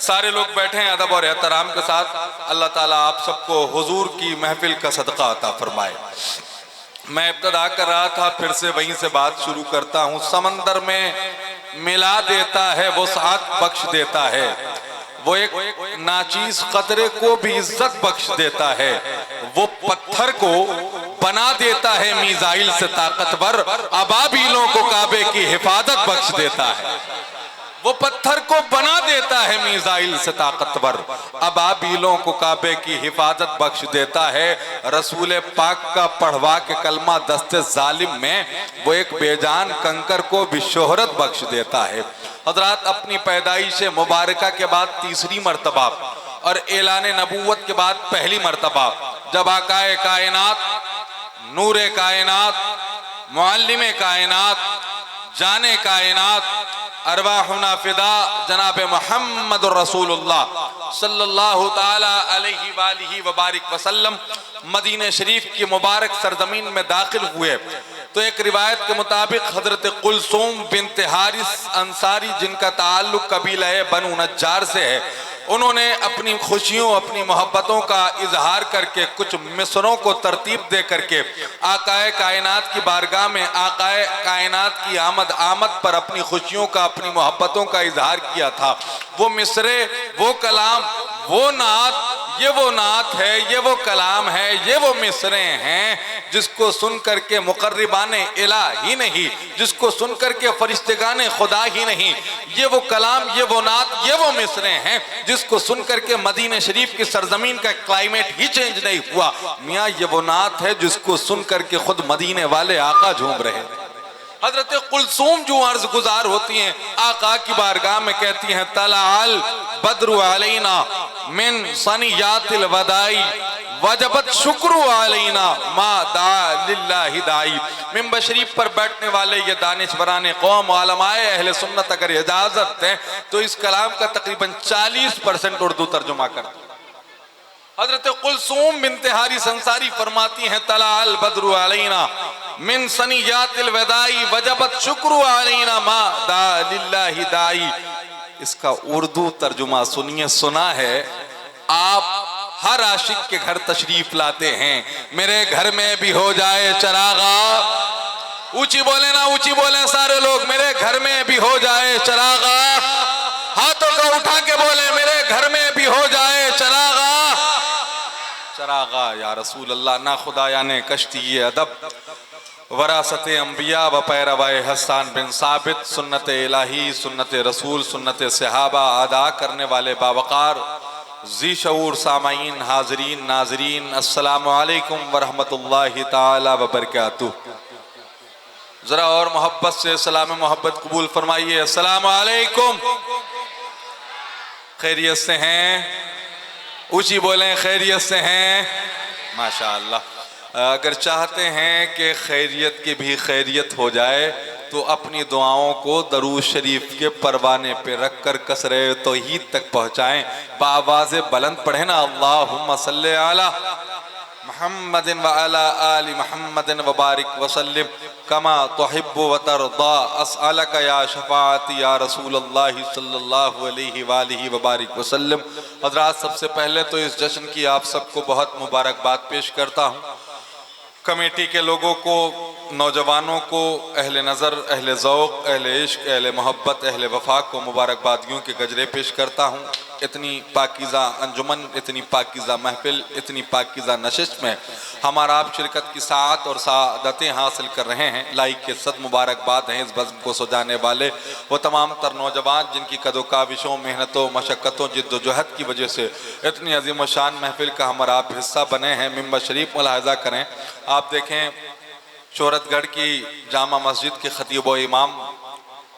سارے لوگ بیٹھے ہیں ادب اور احترام کے ساتھ. اللہ تعالیٰ آپ سب کو حضور کی محفل کا صدقہ عطا فرمائے. میں ابتدا کر رہا تھا، پھر سے وہیں سے بات شروع کرتا ہوں. سمندر میں ملا دیتا ہے، وسعت بخش دیتا ہے. وہ ایک ناچیز قطرے کو بھی عزت بخش دیتا ہے. وہ پتھر کو بنا دیتا ہے میزائل سے طاقتور، ابابیلوں کو کعبے کی حفاظت بخش دیتا ہے. وہ پتھر کو بنا دیتا ہے میزائل سے طاقتور، ابابیلوں کو کعبے کی حفاظت بخش دیتا ہے. رسول پاک کا پڑھوا کے کلمہ دست ظالم میں وہ ایک بے جان کنکر کو بھی شہرت بخش دیتا ہے. حضرات، اپنی پیدائش مبارکہ کے بعد تیسری مرتبہ اور اعلان نبوت کے بعد پہلی مرتبہ جب آقا کائنات، نور کائنات، معلم کائنات، جان کائنات، ارواحنا فدا جناب محمد رسول اللہ صلی اللہ تعالی علیہ وآلہ وبارک وسلم مدینہ شریف کی مبارک سرزمین میں داخل ہوئے تو ایک روایت کے مطابق حضرت کلثوم بنت حارث انصاری، جن کا تعلق قبیلہ بنو نجار سے ہے، انہوں نے اپنی خوشیوں، اپنی محبتوں کا اظہار کر کے کچھ مصروں کو ترتیب دے کر کے آقا کائنات کی بارگاہ میں آقا کائنات کی آمد پر اپنی خوشیوں کا، اپنی محبتوں کا اظہار کیا تھا. وہ مصرے، وہ کلام، وہ نعت، یہ وہ نعت ہے، یہ وہ کلام ہے، یہ وہ مصرے ہیں جس کو سن کر کے مقربان الہ ہی نہیں، جس کو سن کر کے فرشتگان خدا ہی نہیں، یہ وہ کلام، یہ وہ نعت، یہ وہ مصرے ہیں جس کو سن کر کے مدینہ شریف کی سرزمین کا کلائمیٹ ہی چینج نہیں ہوا. میاں یہ وہ نعت ہے جس کو سن کر کے خود مدینے والے آقا جھوم رہے ہیں. حضرت کلثوم جو عرض گزار ہوتی ہیں آقا کی بارگاہ میں کہتی ہیں طلع البدر علینا من ثنیات الوداع وجبت شکر علینا ما دعا للہ دائی. منبر شریف پر بیٹھنے والے یہ دانشوران قوم، علماء اہل سنت اگر اجازت دیں تو اس کلام کا تقریباً 40% اردو ترجمہ کرتے ہیں. حضرت کلثوم بنت حارث انصاری فرماتی ہیں طلع البدر علینا من ثنیات الوداع وجبت شکر علینا ما دعا للہ دائی. اس کا اردو ترجمہ سنیے. سنا ہے آپ ہر عاشق کے گھر تشریف لاتے ہیں، میرے گھر میں بھی ہو جائے چراغا. اونچی بولیں نا، اونچی بولیں سارے لوگ، میرے گھر میں بھی ہو جائے چراغا. ہاتھوں کو اٹھا کے بولیں میرے گھر میں بھی ہو جائے چراغا. چراغا یا رسول اللہ، نا خدایا نے کشتی ادب وراثت انبیاء و پیروائے حسان بن ثابت، سنت الہی، سنت رسول، سنت صحابہ ادا کرنے والے باوقار ذی شعور سامعین، حاضرین، ناظرین، السلام علیکم ورحمت اللہ تعالی وبرکاتہ. ذرا اور محبت سے سلام محبت قبول فرمائیے. السلام علیکم. خیریت سے ہیں؟ اونچی بولیں خیریت سے ہیں؟ ماشاءاللہ. اگر چاہتے ہیں کہ خیریت کی بھی خیریت ہو جائے تو اپنی دعاؤں کو درود شریف کے پروانے پہ رکھ کر کثر توحید تک پہنچائیں. بآواز بلند پڑھیں نا، اللہم صلی علی محمد وعلی آل محمد وبارک وسلم کما تحب وترضا اسألک یا شفاعت یا رسول اللہ صلی اللہ علیہ وآلہ وبارک وسلم. حضرات، سب سے پہلے تو اس جشن کی آپ سب کو بہت مبارکباد پیش کرتا ہوں. کمیٹی کے لوگوں کو، نوجوانوں کو، اہل نظر، اہل ذوق، اہل عشق، اہل محبت، اہل وفا کو مبارکبادیوں کے گجرے پیش کرتا ہوں. اتنی پاکیزہ انجمن، اتنی پاکیزہ محفل، اتنی پاکیزہ نشست میں ہمارا آپ شرکت کی سعادت اور سعادتیں حاصل کر رہے ہیں. لائق کے صد مبارکباد ہیں اس بزم کو سجانے والے وہ تمام تر نوجوان جن کی قد و کاوشوں، محنتوں، مشقتوں، جد و جہد کی وجہ سے اتنی عظیم و شان محفل کا ہمارا آپ حصہ بنے ہیں. منبر شریف ملاحظہ کریں، آپ دیکھیں شہرت گڑھ کی جامع مسجد کے خطیب و امام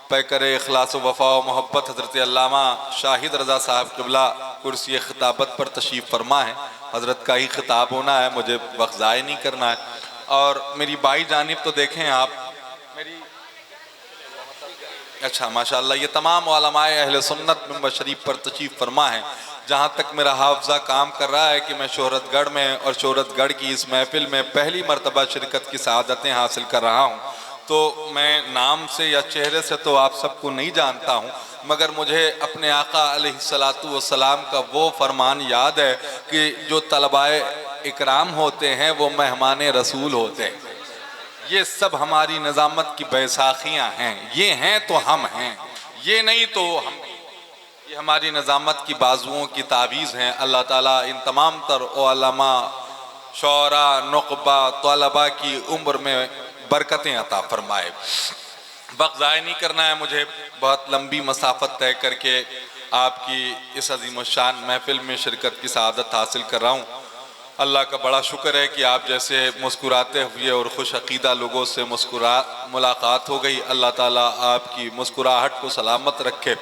پیکر اخلاص و وفا و محبت حضرت علامہ شاہد رضا صاحب قبلہ کرسی خطابت پر تشریف فرما ہے. حضرت کا ہی خطاب ہونا ہے، مجھے وقت ضائع نہیں کرنا ہے. اور میری بائی جانب تو دیکھیں آپ، اچھا ماشاءاللہ یہ تمام علماء اہل سنت منبر شریف پر تشریف فرما ہے. جہاں تک میرا حافظہ کام کر رہا ہے کہ میں شہرت گڑھ میں اور شہرت گڑھ کی اس محفل میں پہلی مرتبہ شرکت کی سعادتیں حاصل کر رہا ہوں، تو میں نام سے یا چہرے سے تو آپ سب کو نہیں جانتا ہوں، مگر مجھے اپنے آقا علیہ السلام کا وہ فرمان یاد ہے کہ جو طلبائے اکرام ہوتے ہیں وہ مہمان رسول ہوتے ہیں۔ یہ سب ہماری نظامت کی بیساکھیاں ہیں، یہ ہیں تو ہم ہیں، یہ نہیں تو ہم، یہ ہماری نظامت کی بازوؤں کی تعویذ ہیں۔ اللہ تعالیٰ ان تمام تر علماء، شعراء، نقبہ، طلباء کی عمر میں برکتیں عطا فرمائے۔ وقت ضائع نہیں کرنا ہے مجھے، بہت لمبی مسافت طے کر کے آپ کی اس عظیم الشان محفل میں شرکت کی سعادت حاصل کر رہا ہوں۔ اللہ کا بڑا شکر ہے کہ آپ جیسے مسکراتے ہوئے اور خوش عقیدہ لوگوں سے ملاقات ہو گئی۔ اللہ تعالیٰ آپ کی مسکراہٹ کو سلامت رکھے۔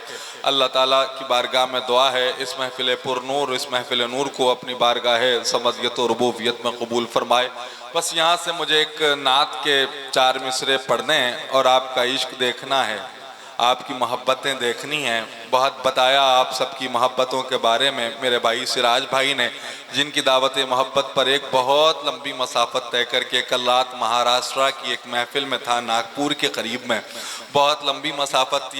اللہ تعالیٰ کی بارگاہ میں دعا ہے اس محفل پر نور، اس محفل نور کو اپنی بارگاہ صمدیت و ربوبیت میں قبول فرمائے۔ بس یہاں سے مجھے ایک نعت کے 4 مصرے پڑھنے ہیں اور آپ کا عشق دیکھنا ہے، آپ کی محبتیں دیکھنی ہیں۔ بہت بتایا آپ سب کی محبتوں کے بارے میں میرے بھائی سراج بھائی نے، جن کی دعوت محبت پر ایک بہت لمبی مسافت طے کر کے کل رات مہاراشٹرا کی ایک محفل میں تھا، ناگپور کے قریب میں، بہت لمبی مسافت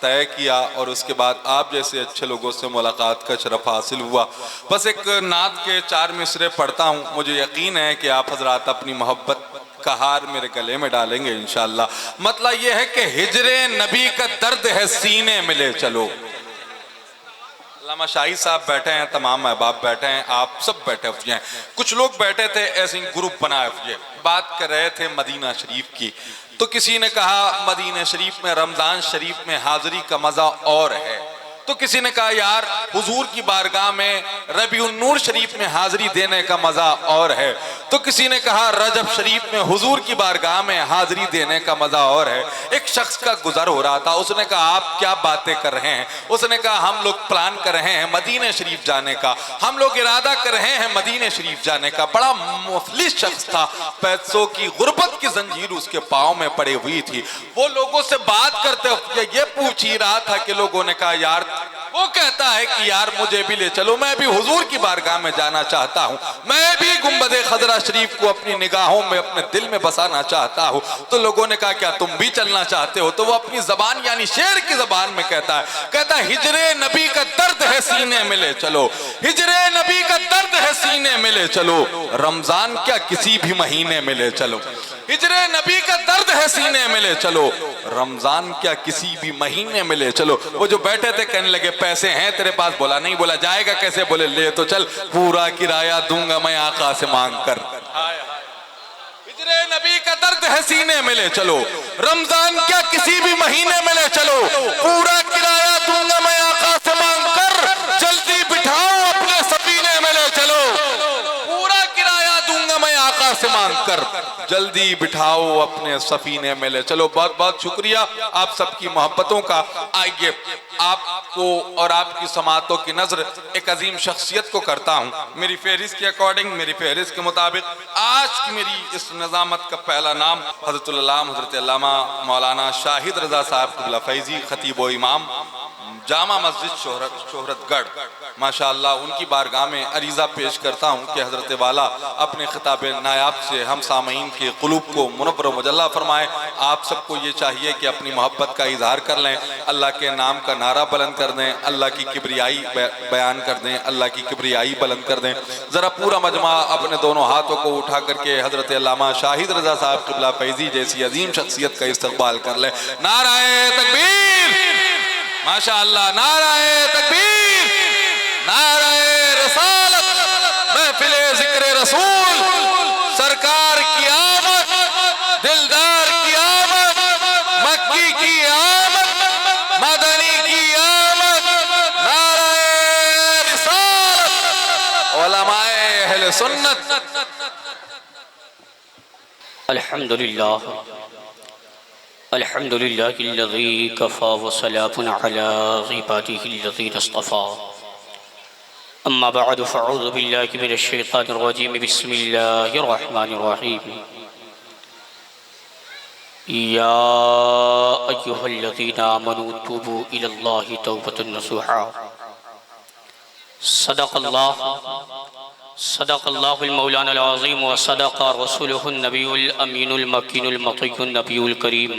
طے کیا اور اس کے بعد آپ جیسے اچھے لوگوں سے ملاقات کا شرف حاصل ہوا۔ بس ایک نعت کے 4 مصرے پڑھتا ہوں، مجھے یقین ہے کہ آپ حضرات اپنی محبت کا ہار میرے گلے میں ڈالیں گے انشاءاللہ۔ مطلب یہ ہے کہ ہجر نبی کا درد ہے سینے میں لے چلو۔ علامہ شاہی صاحب بیٹھے ہیں، تمام احباب بیٹھے ہیں، آپ سب بیٹھے ہوئے ہیں، کچھ لوگ بیٹھے تھے ایسے گروپ بنائے ہوئے، بات کر رہے تھے مدینہ شریف کی، تو کسی نے کہا مدینہ شریف میں رمضان شریف میں حاضری کا مزہ اور ہے، تو کسی نے کہا یار حضور کی بارگاہ میں ربیع النور شریف میں حاضری دینے کا مزہ اور ہے، تو کسی نے کہا رجب شریف میں حضور کی بارگاہ میں حاضری دینے کا مزہ اور ہے۔ ایک شخص کا گزر ہو رہا تھا، اس نے کہا آپ کیا باتیں کر رہے ہیں؟ اس نے کہا ہم لوگ پلان کر رہے ہیں مدینہ شریف جانے کا، ہم لوگ ارادہ کر رہے ہیں مدینہ شریف جانے کا۔ بڑا مفلس شخص تھا، پیسوں کی غربت کی زنجیر اس کے پاؤں میں پڑی ہوئی تھی۔ وہ لوگوں سے بات کرتے ہوئے یہ پوچھ ہی رہا تھا کہ لوگوں نے کہا یار، وہ کہتا ہے کہ یار مجھے بھی لے چلو، میں بھی حضور کی بارگاہ میں جانا چاہتا ہوں، میں بھی گنبد خضرا شریف کو اپنی نگاہوں میں اپنے دل میں بسانا چاہتا ہوں۔ تو لوگوں نے کہا کیا تم بھی چلنا چاہتے ہو؟ تو وہ اپنی زبان یعنی شعر کی زبان میں کہتا ہے ہجر نبی کا درد ہے سینے میں لے چلو، ہجر نبی کا درد ہے سینے میں لے چلو، رمضان کیا کسی بھی مہینے میں لے چلو، ہجر نبی کا درد ہے سینے میں لے چلو، رمضان کیا کسی بھی مہینے میں لے چلو۔ وہ جو بیٹھے تھے کہنے لگے پیسے ہیں تیرے پاس؟ بولا نہیں۔ بولا جائے گا کیسے؟ بولے لے تو چل، پورا کرایہ دوں گا میں آقا سے مانگ کر۔ ہجر نبی کا درد ہے سینے میں لے چلو، رمضان کیا کسی بھی مہینے میں لے چلو، پورا کرایہ دوں گا میں آقا سے مانگ کر، جلدی بٹھاؤ اپنے سفینے میں لے چلو، پورا کرایہ دوں گا میں آقا سے مانگ کر، جلدی بٹھاؤ اپنے سفینے میں لے چلو۔ بہت بہت شکریہ آپ سب کی محبتوں کا۔ آئیے آپ کو اور آپ کی سماعتوں کی نظر ایک عظیم شخصیت کو کرتا ہوں۔ میری فہرست کے اکارڈنگ، میری فہرست کے مطابق آج کی میری اس نظامت کا پہلا نام حضرت العلامہ حضرت علامہ مولانا شاہد رضا صاحب قبلہ فیضی، خطیب و امام جامع مسجد شہرت گڑھ، ماشاءاللہ ان کی بارگاہ میں عریضہ پیش کرتا ہوں کہ حضرت والا اپنے خطاب نایاب سے ہم سامعین کے قلوب کو منور و مجلہ فرمائے۔ آپ سب کو یہ چاہیے کہ اپنی محبت کا اظہار کر لیں، اللہ کے نام کا نعرہ بلند کر دیں، اللہ کی کبریائی بیان کر دیں، اللہ کی کبریائی بلند کر دیں۔ ذرا پورا مجمع اپنے دونوں ہاتھوں کو اٹھا کر کے حضرت علامہ شاہد رضا صاحب قبلہ فیضی جیسی عظیم شخصیت کا استقبال کر لیں۔ نعرہ تکبیر، ماشاءاللہ، نعرہ تکبیر، نعرہ رسالت، محفل ذکر رسول، سرکار کی آمد، دلدار کی آمد، مکی کی آمد، مدنی کی آمد، نعرہ رسالت، علماء اہل سنت۔ الحمدللہ الحمدللہ الذی کفا وسلام علی عبادہ الذین اصطفى، اما بعد فاعوذ باللہ من الشیطان الرجیم، بسم اللہ الرحمن الرحیم۔ یا ایہا الذین آمنوا توبوا الی اللہ توبۃ نصوحا۔ صدق اللہ المولانا العظیم وصدق رسولہ النبی الامین المکین المطیع النبی الکریم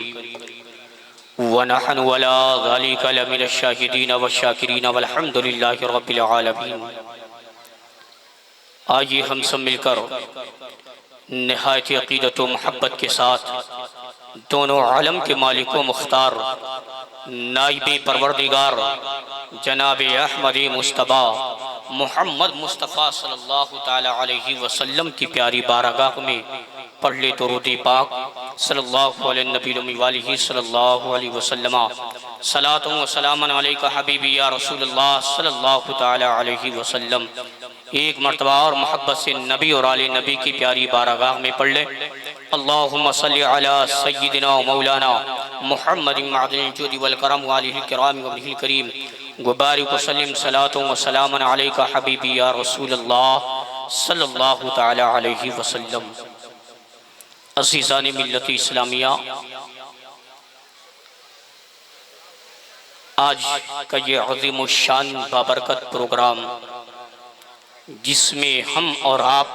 ونحن ولا ذلك لمن الشاهدين والشاكرين والحمد لله رب العالمين۔ آئیے ہم سب مل کر نہایت عقیدت و محبت کے ساتھ دونوں عالم کے مالک و مختار نائب پروردگار جناب احمد مصطفیٰ محمد مصطفیٰ صلی اللہ تعالی علیہ وسلم کی پیاری بارگاہ میں پڑھ لے درود پاک صلی اللہ علیہ نبی وآلہ صلی اللہ علیہ وسلم۔ صلاۃ و سلام علیک حبیبی یا رسول اللہ صلی اللہ تعالی علیہ وسلم۔ ایک مرتبہ اور محبت سے نبی اور آل نبی کی پیاری بارگاہ میں پڑھ لے اللہم صلی علی سیدنا و مولانا محمد معدن الجود والکرم وآلہ الکرام وابنہ الکریم وبارک وسلم صلاۃ و سلام علیک حبیبی یا رسول اللہ صلی اللہ تعالی علیہ وسلم۔ عزیزان ملت اسلامیہ، آج کا یہ عظیم الشان بابرکت پروگرام جس میں ہم اور آپ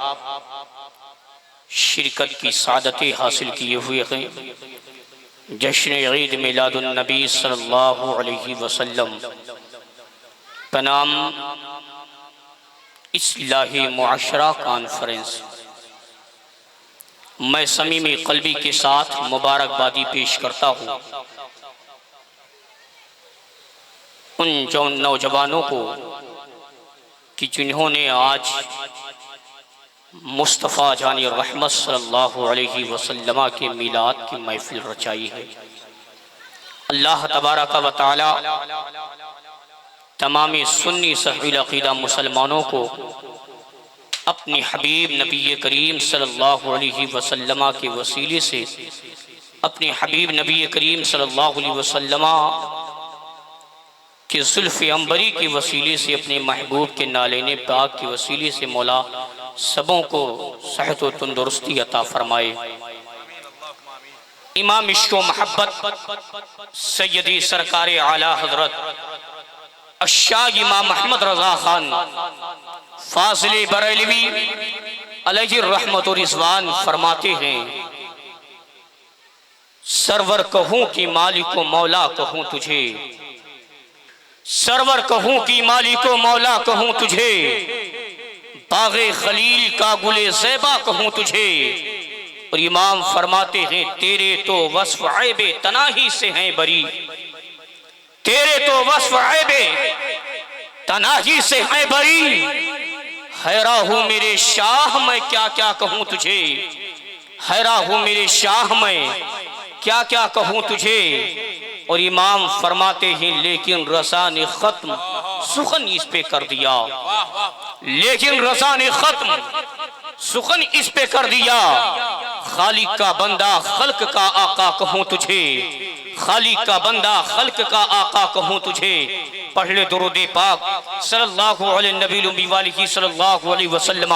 شرکت کی سعادت حاصل کیے ہوئے ہیں، جشن عید میلاد النبی صلی اللہ علیہ وسلم کا نام اصلاحی معاشرہ کانفرنس۔ میں صمیمی قلبی کے ساتھ مبارکبادی پیش کرتا ہوں ان نوجوانوں کو کہ جنہوں نے آج مصطفیٰ جانی رحمت صلی اللہ علیہ وسلم کے میلاد کی محفل رچائی ہے۔ اللہ تبارک و تعالی تمام سنی صحیح العقیدہ مسلمانوں کو اپنی حبیب نبی کریم صلی اللہ علیہ وسلم کے وسیلے سے، اپنی حبیب نبی کریم صلی اللہ علیہ وسلم کہ زلف عنبری کے وسیلے سے، اپنے محبوب کے نالین پاک کے وسیلے سے مولا سبوں کو صحت و تندرستی عطا فرمائے۔ امام عشق و محبت سیدی سرکار اعلی حضرت الشاہ امام محمد رضا خان فاضل بریلوی علیہ الرحمت و رضوان فرماتے ہیں، سرور کہوں کہ مالک و مولا کہوں تجھے، سرور کہوں کہ مالک و مولا کہوں تجھے، باغ خلیل کا گل زیبا کہوں تجھے۔ اور امام فرماتے ہیں تیرے تو وصف عیب تناہی سے ہیں بری، تیرے تو وصف عیب تناہی سے ہیں بری، حیران ہوں میرے شاہ میں کیا کیا کہوں تجھے، حیران ہوں میرے شاہ میں کیا کیا کہوں تجھے۔ اور امام فرماتے ہیں لیکن رضا نے ختم سخن اس پہ کر دیا، لیکن رضا نے ختم سخن اس پہ کر دیا، خالق کا بندہ خلق کا آقا کہوں تجھے، خالق کا بندہ خلق کا آقا کہوں تجھے۔ پڑھ لے درود پاک صلی اللہ علیہ نبی وآلہ صلی اللہ علیہ وسلم۔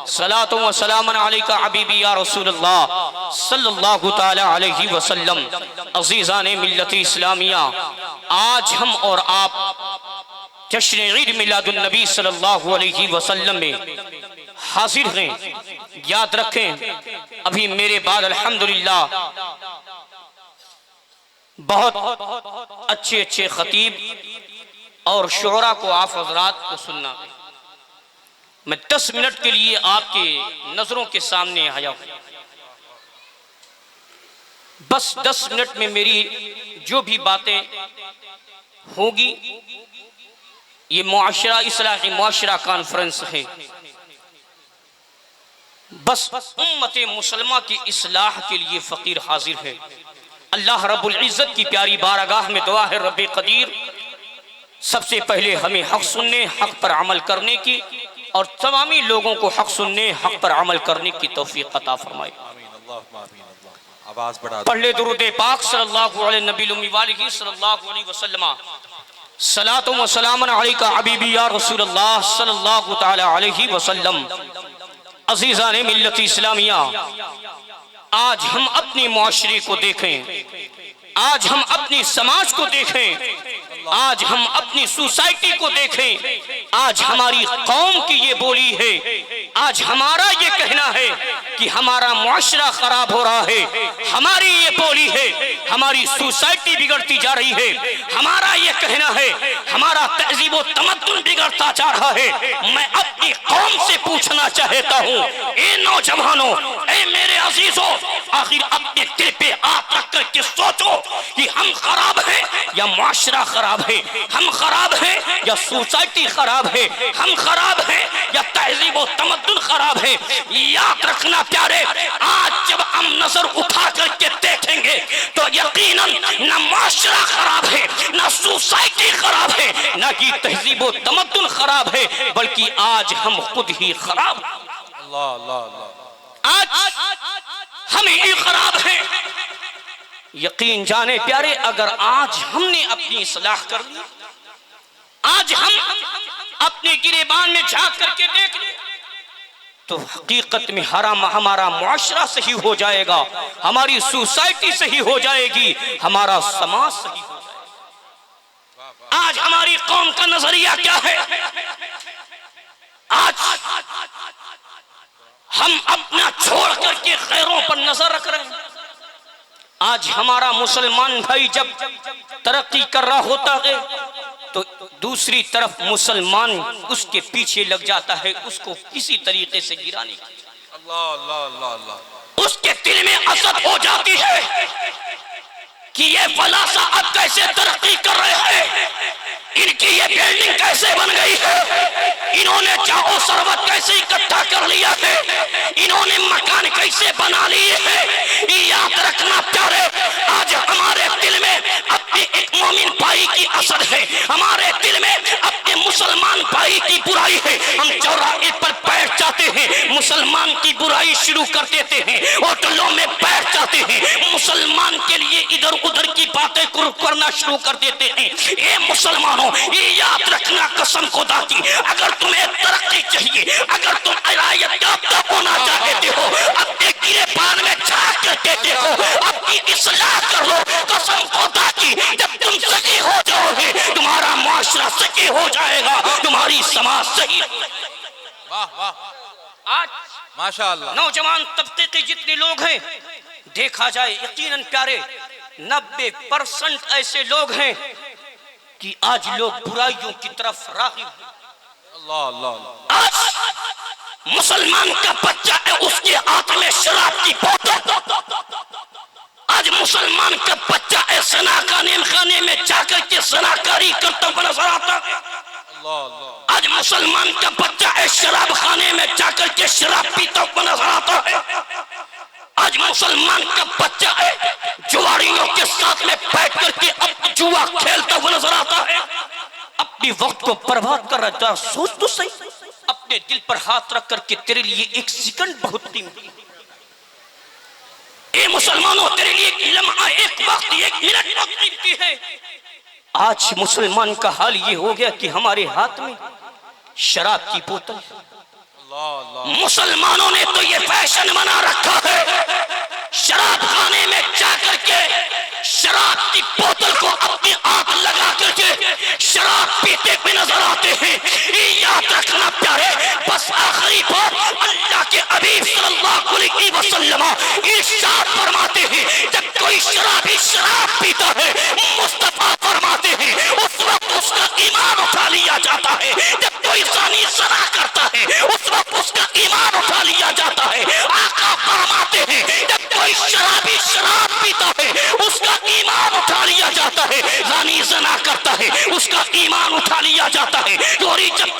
صلاۃ و سلام علیک حبیبی یا رسول اللہ صلی اللہ تعالی علیہ وسلم۔ عزیزان ملت اسلامیہ، آج ہم اور آپ جشن عید میلاد النبی صلی اللہ علیہ وسلم میں حاضر ہیں۔ یاد رکھیں ابھی میرے بعد الحمدللہ بہت اچھے اچھے خطیب اور شعراء کو آپ حضرات کو سننا ہے۔ میں 10 منٹ کے لیے آپ کے نظروں کے سامنے آیا ہوں، بس 10 منٹ میں میری جو بھی باتیں ہوگی، یہ معاشرہ اصلاحی معاشرہ کانفرنس ہے، بس امت مسلمہ کی اصلاح کے لیے فقیر حاضر ہے۔ اللہ رب العزت کی پیاری بارگاہ میں دعا ہے رب قدیر سب سے پہلے ہمیں حق سننے، حق پر عمل کرنے کی، اور تمامی لوگوں کو حق سننے، حق پر عمل کرنے کی توفیق عطا فرمائے۔ پڑھ لے درود پاک صلی اللہ علیہ نبی وآلہ صلی اللہ علیہ وسلم۔ صلاۃ و سلام علیک حبیبی یا رسول اللہ صلی اللہ تعالی علیہ وسلم۔ عزیزان ملت اسلامیہ، آج ہم اپنی معاشرے کو دیکھیں، آج ہم اپنی سماج کو دیکھیں، آج ہم اپنی سوسائٹی کو دیکھیں، آج ہماری قوم کی یہ بولی ہے آج ہمارا یہ کہنا ہے کہ ہمارا معاشرہ خراب ہو رہا ہے، ہماری یہ بولی ہے، ہماری سوسائٹی بگڑتی جا رہی ہے، ہمارا یہ کہنا ہے ہمارا تہذیب و تمدن بگڑتا جا رہا ہے۔ میں اپنی قوم سے پوچھنا چاہتا ہوں، اے نوجوانوں، اے میرے عزیزوں، آخر اپنے دل پہ ہاتھ رکھ کر کے سوچو کہ ہم خراب ہیں یا معاشرہ خراب ہے، ہم خراب ہیں یا سوسائٹی خراب ہے، ہم خراب ہیں یا تہذیب و تمدن خراب ہے۔ یاد رکھنا پیارے، آج جب ہم نظر اٹھا کر کے دیکھیں گے تو یقیناً نہ معاشرہ خراب ہے، نہ سوسائٹی خراب ہے، نہ کی تہذیب و تمدن خراب ہے، بلکہ آج ہم خود ہی خراب ہیں۔ اللہ اللہ اللہ، آج ہم ہی خراب ہیں۔ یقین جانے پیارے، اگر آج ہم نے اپنی اصلاح کر لی، آج ہم اپنے گریبان میں جھانک کر کے دیکھ لیں تو حقیقت میں ہمارا معاشرہ صحیح ہو جائے گا، ہماری سوسائٹی صحیح ہو جائے گی، ہمارا سماج صحیح ہو جائے گا۔ آج ہماری قوم کا نظریہ کیا ہے؟ آج ہم اپنا چھوڑ کر کے غیروں پر نظر رکھ رہے ہیں۔ آج ہمارا مسلمان بھائی جب ترقی کر رہا ہوتا ہے تو دوسری طرف مسلمان اس کے پیچھے لگ جاتا ہے، اس کو کسی طریقے سے گرانے کی۔ اللہ اللہ اللہ اللہ، اس کے دل میں حسد ہو جاتی ہے کہ یہ فلاسہ اب کیسے ترقی کر رہے ہیں، ان کی یہ بلڈنگ کیسے بن گئی ہے، انہوں نے چاہو ثروت کیسے اکٹھا کر لیا ہے، انہوں نے مکان کیسے بنا لیے ہیں۔ یاد رکھنا پیارے، آج ہمارے دل میں اپنے ایک مومن بھائی کی حسد ہے، ہمارے دل میں اپنے مسلمان بھائی کی برائی ہے۔ ہم چوراہے پر بیٹھ جاتے ہیں، مسلمان کی برائی شروع کر دیتے ہیں، ہوٹلوں میں بیٹھ جاتے ہیں، مسلمان کے لیے ادھر ادھر کی باتیں کرنا شروع کر دیتے ہیں۔ اے مسلمانوں، یہ یاد رکھنا قسم خدا کی، اگر تمہیں ترقی چاہیے، اگر تم عنایت یافتہ ہونا چاہتے ہو، اپنے گریبان میں جھانک کر کے دیکھو، اپنی اصلاح کر لو۔ قسم خدا کی، جب تم صحیح ہو جاؤ گے تمہارا معاشرہ صحیح ہو جائے گا، تمہاری سماج صحیح۔ واہ واہ، آج ماشاءاللہ، نوجوان طبقے کے جتنے لوگ ہیں، دیکھا جائے یقیناً پیارے 90% ایسے لوگ ہیں کہ آج لوگ برائیوں کی طرف راغب ہیں۔ اللہ اللہ اللہ، آج مسلمان کا بچہ ہے، اس کے ہاتھ میں شراب کی بوتل، آج مسلمان کا بچہ ہے زنا خانے میں جا کر کے زناکاری کرتا ہوا نظر آتا ہے۔ اللہ اللہ، آج مسلمان کا بچہ ہے شراب خانے میں جا کر کے شراب پیتا ہوا نظر آتا ہے۔ آج مسلمان کا بچہ ہے جواریوں کے ساتھ میں بیٹھ کر کے جوا کھیلتا ہوا نظر آتا ہے، اپنی وقت کو برباد کر رہا ہے۔ سوچ تو صحیح، اپنے دل پر ہاتھ رکھ کر کے تیرے لیے ایک سیکنڈ بہت قیمتی ہے۔ اے مسلمانوں، تیرے لیے ایک لمحہ، ایک وقت، ایک منٹ بہت قیمتی ہے۔ آج مسلمان کا حال یہ ہو گیا کہ ہمارے ہاتھ میں شراب کی بوتل، مسلمانوں نے تو یہ فیشن بنا رکھا ہے، شراب خانے میں جا کر کے شراب کی بوتل کو اپنی آنکھ لگا کر کے شراب پیتے ہوئے نظر آتے ہیں۔ یاد رکھنا پیارے، بس آخری بار اللہ کے حبیب صلی اللہ علیہ وسلم ارشاد فرماتے ہیں، جب کوئی شرابی شراب پیتا ہے، مصطفیٰ فرماتے ہیں اس وقت اس کا ایمان اٹھا لیا جاتا ہے۔ جب کوئی زانی زنا کرتا ہے، اس وقت اس کا ایمان اٹھا لیا جاتا ہے۔ آقا فرماتے ہیں جب کوئی شرابی شراب پیتا ہے، اس کا ایمان اٹھا لیا جاتا ہے۔ زانی زنا کرتا ہے، اس کا ایمان اٹھا لیا جاتا ہے۔ چوری جب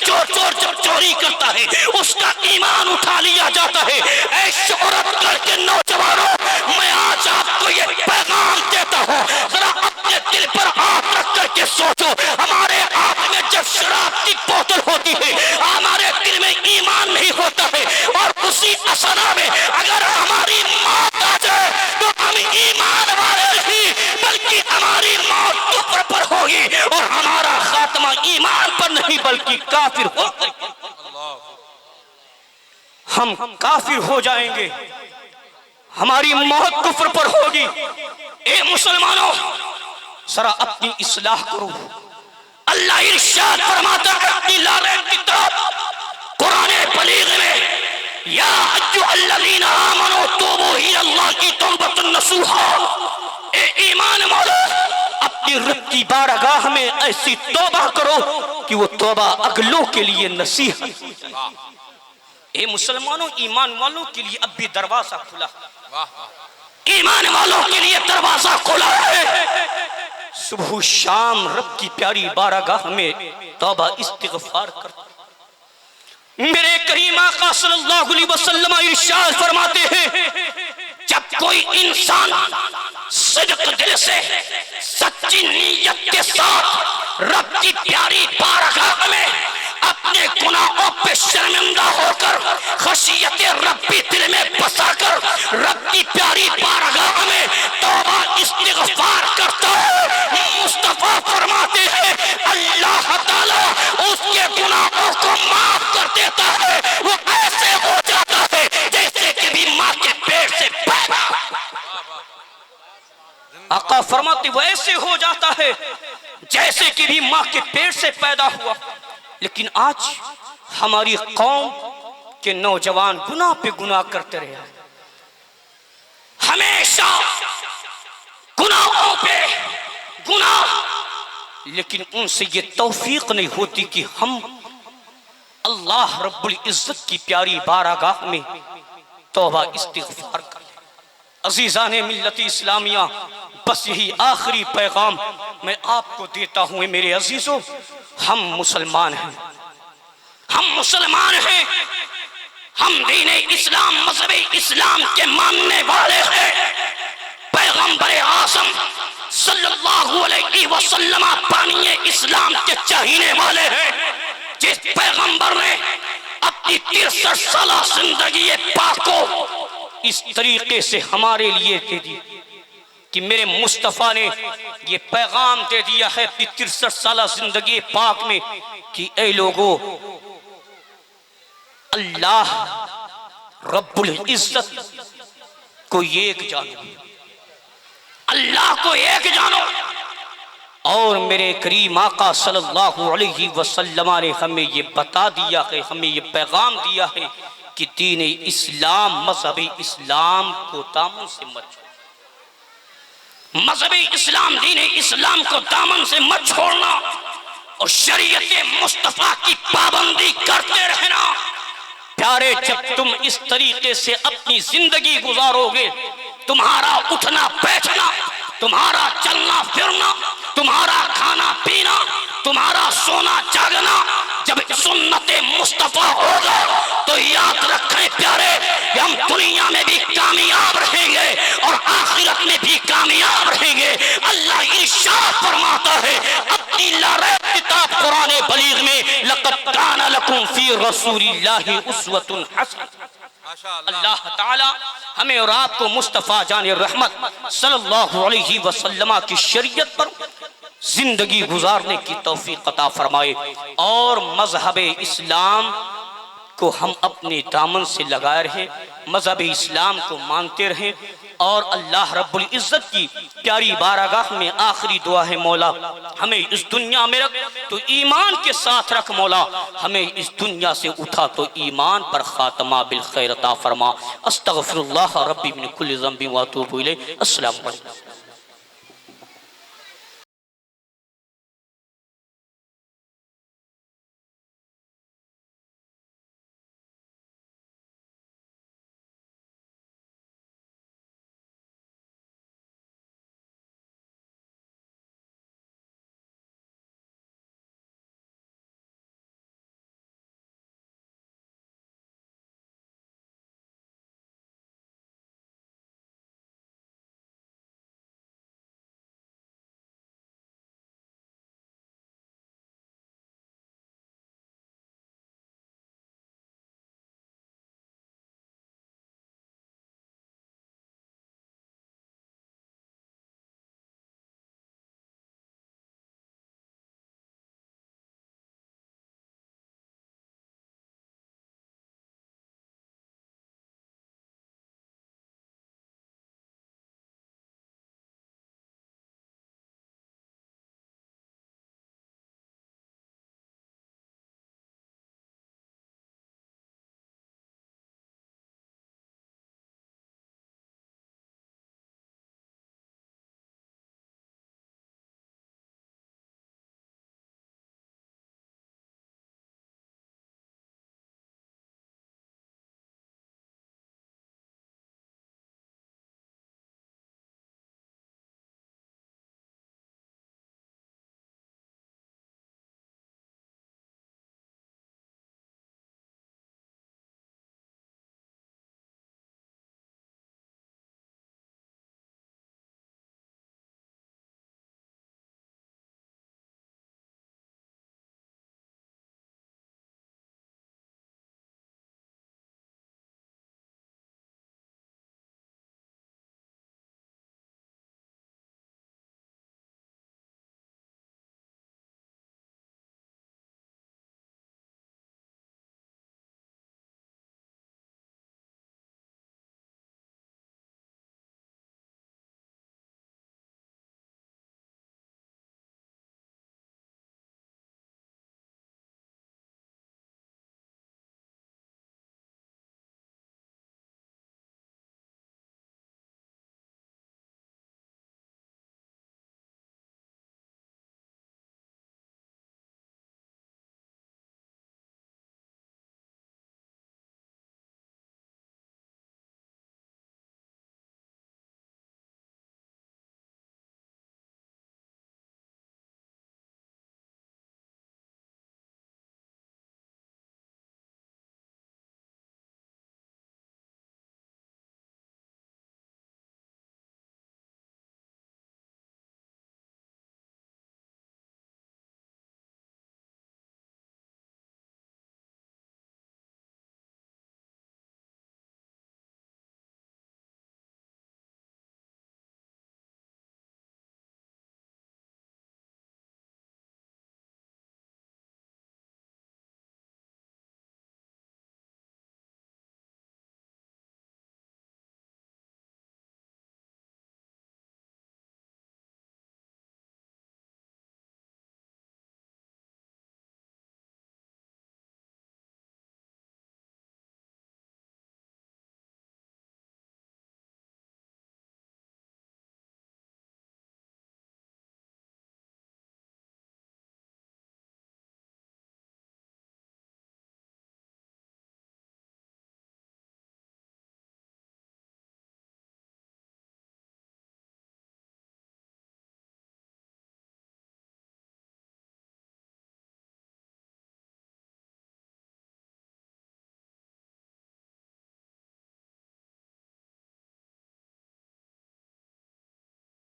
چوری کرتا ہے، اس کا ایمان اٹھا لیا جاتا ہے۔ اے شہرت کر کے نوجوانوں، میں آج آپ کو یہ پیغام دیتا ہوں، ذرا اپنے دل پر ہاتھ رکھ کر کے سوچو، ہمارے ہاتھ میں جب شراب کی بوتل ہوتی ہے، ہمارے دل میں ایمان نہیں ہوتا ہے، اور اسی اثنا میں اگر ہماری موت آ جائے تو ہم ایمان والے نہیں بلکہ ہماری موت کفر پر ہوگی، اور ہمارا خاتمہ ایمان پر نہیں بلکہ کافر ہو کر ہم کافر ہو جائیں گے، ہماری موت کفر پر ہوگی۔ اے مسلمانوں، ذرا اپنی اصلاح کرو۔ اللہ ارشاد فرماتا ہے اپنی لالے کتاب قرآن بلیغ میں، یا ایھا الذین آمنوا توبوا الی اللہ کی توبۃ نصوحا، اے ایمان والو اپنی رب کی بارگاہ میں ایسی توبہ کرو کہ وہ توبہ اگلوں کے لیے نصیحت۔ اے مسلمانوں، ایمان والوں کے لیے اب بھی دروازہ کھلا، ایمان والوں کے لیے دروازہ کھلا ہے۔ صبح و شام رب کی پیاری بارگاہ میں توبہ استغفار کرتا۔ میرے کریم آقا صلی اللہ علیہ وسلم ارشاد فرماتے ہیں جب کوئی انسان صدق دل سے سچی نیت کے ساتھ رب کی پیاری بارگاہ میں اپنے گناہوں پہ شرمندہ ہو کر خشیت ربی دل میں بسا کر رب کی پیاری بارگاہ میں توبہ استغفار کرتا ہے، مصطفیٰ فرماتے ہیں اللہ تعالیٰ اس کے گناہوں کو معاف کر دیتا ہے، وہ ایسے ہو جاتا ہے جیسے کہ بھی ماں کے پیٹ سے پیدا۔ آقا فرماتے وہ ایسے ہو جاتا ہے جیسے کہ بھی ماں کے پیٹ سے پیدا ہوا۔ لیکن آج ہماری قوم کے نوجوان گناہ پہ گناہ کرتے رہے ہیں، ہمیشہ گناہوں پہ گناہ، لیکن ان سے یہ توفیق نہیں ہوتی کہ ہم اللہ رب العزت کی پیاری بارگاہ میں توبہ استغفار کریں۔ عزیزان ملت اسلامیہ، بس یہی آخری پیغام میں آپ کو دیتا ہوں میرے عزیزوں، ہم مسلمان ہیں، ہم مسلمان ہیں، ہم دین اسلام مذہب اسلام کے ماننے والے ہیں۔ پیغمبر اعظم صلی اللہ علیہ وسلم بانی اسلام کے چاہینے والے ہیں، جس پیغمبر نے اپنی 63 سالہ زندگی پاک کو اس طریقے سے ہمارے لیے دے دی کہ میرے مصطفیٰ نے یہ پیغام دے دیا ہے اپنی 63 سالہ زندگی پاک میں کہ اے لوگو، اللہ رب العزت کو ایک جانو، اللہ کو ایک جانو، اور میرے کریم آقا صلی اللہ علیہ وسلم نے ہمیں یہ بتا دیا ہے، ہمیں یہ پیغام دیا ہے کہ دین اسلام مذہب اسلام کو دامن سے مت چھوڑنا، مذہب اسلام دین اسلام کو دامن سے مت چھوڑنا اور شریعت مصطفیٰ کی پابندی کرتے رہنا۔ پیارے، جب تم اس طریقے سے اپنی زندگی گزارو گے، تمہارا اٹھنا بیٹھنا، تمہارا چلنا پھرنا، تمہارا کھانا پینا، تمہارا سونا جاگنا جب سنت مصطفیٰ ہوگا تو یاد رکھیں پیارے کہ ہم دنیا میں بھی کامیاب رہیں گے اور آخرت میں بھی کامیاب رہیں گے۔ اللہ ارشاد فرماتا ہے اپنی لاریب کتاب قرآن بلیغ میں لَقَدْ كَانَ لَكُمْ فِي رَسُولِ اللَّهِ أُسْوَةٌ حَسَنَةٌ۔ اللہ تعالی ہمیں اور آپ کو مصطفیٰ جان رحمت صلی اللہ علیہ وسلم کی شریعت پر زندگی گزارنے کی توفیق عطا فرمائے، اور مذہب اسلام کو ہم اپنے دامن سے لگائے رہیں، مذہب اسلام کو مانتے رہیں، اور اللہ رب العزت کی پیاری بارگاہ میں آخری دعا ہے مولا ہمیں اس دنیا میں رکھ تو ایمان کے ساتھ رکھ، مولا ہمیں اس دنیا سے اٹھا تو ایمان پر خاتمہ بالخیر عطا فرما۔ استغفر اللہ ربی من کل ذنب واتوب الیہ۔ السلام علیکم۔